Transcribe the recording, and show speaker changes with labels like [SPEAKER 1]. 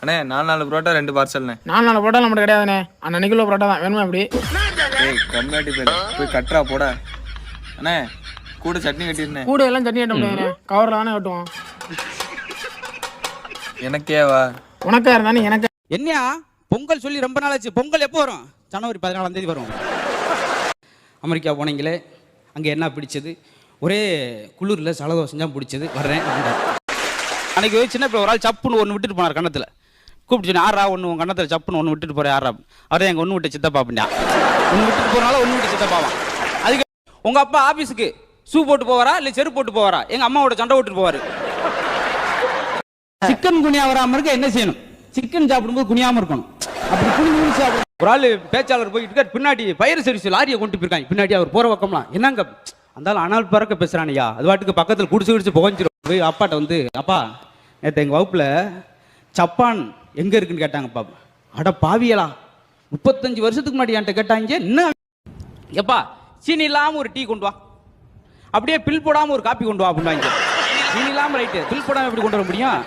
[SPEAKER 1] அண்ணே 4 புரோட்டா 2 பார்சல்ண்ணே.
[SPEAKER 2] 4 புரோட்டா நம்மகிட்ட கிடையாதுண்ணே. அன்னைக்கு கிலோ புரோட்டா தான் வேணுமா இப்படி?
[SPEAKER 1] ஏய் கம்மியாட்டி போய் கட்டுறா போட. அண்ணே கூட சட்னி கட்டிருந்தேன்.
[SPEAKER 2] கூட எல்லாம் சட்னி கட்ட முடியாதுண்ணே, கவரில் தானே கட்டுவோம்.
[SPEAKER 1] எனக்கேவா?
[SPEAKER 2] உனக்கா இருந்தானே எனக்கு.
[SPEAKER 3] என்னையா பொங்கல் சொல்லி ரொம்ப நாள் ஆச்சு. பொங்கல் எப்போ வரும்? ஜனவரி 14ஆம் தேதி வரும். அமெரிக்கா போனீங்களே, அங்கே என்ன பிடிச்சது? ஒரே குளிரில் சலதோஷம் தான் பிடிச்சது. வர்றேன். அன்றைக்கி சின்ன பிள்ளை ஒரு ஆள் சப்புன்னு ஒன்று விட்டுட்டு போனார் கன்னத்தில். கூப்பிட்டு ஆறா ஒன்று உன் கன்னத்தில் சப்புன்னு ஒன்று விட்டுட்டு போகிறேன் ஆறா. அவரே எங்கள் ஒன்று விட்டு சித்தப்பா அப்படின்னா. ஒன்று விட்டுட்டு போனாலும் ஒன்று விட்டு சித்தப்பாவான். அதுக்கு உங்கள் அப்பா ஆஃபீஸுக்கு ஷூ போட்டு போவாரா இல்லை செருப்பு போட்டு போவாரா? எங்கள் அம்மாவோட சண்டை விட்டுட்டு போவார். சிக்கன் குனியா வராமல் இருக்க என்ன செய்யணும்? சிக்கன் சாப்பிடும்போது குனியாமல் இருக்கணும். அப்படி குனிஞ்சு சாப்பிடும். ஒரு ஆள் பேச்சாளர் போயிட்டு இருக்கார், பின்னாடி ஃபயர் சர்வீஸ் லாரியை கொண்டு போயிருக்காங்க. பின்னாடி அவர் போகிற பக்கம்லாம் என்னங்க அந்த அனால் பறக்க பேசுகிறானையா, அது வாட்டுக்கு பக்கத்தில் குடிச்சு புகஞ்சிரும். போய் அப்பாட்ட வந்து, அப்பா நேற்று எங்கள் வகுப்பில் சப்பான் எங்கே இருக்குன்னு கேட்டாங்கப்பா. அட பாவியலா, 35 வருஷத்துக்கு முன்னாடி என்கிட்ட கேட்டாங்க. என்ன எப்பா சீனி இல்லாமல் ஒரு டீ கொண்டு வா, அப்படியே பில் போடாமல் ஒரு காப்பி கொண்டு வா அப்படின்வாங்க. சீனி இல்லாமல் ரைட்டு, பில் போடாமல் எப்படி கொண்டு வர முடியும்?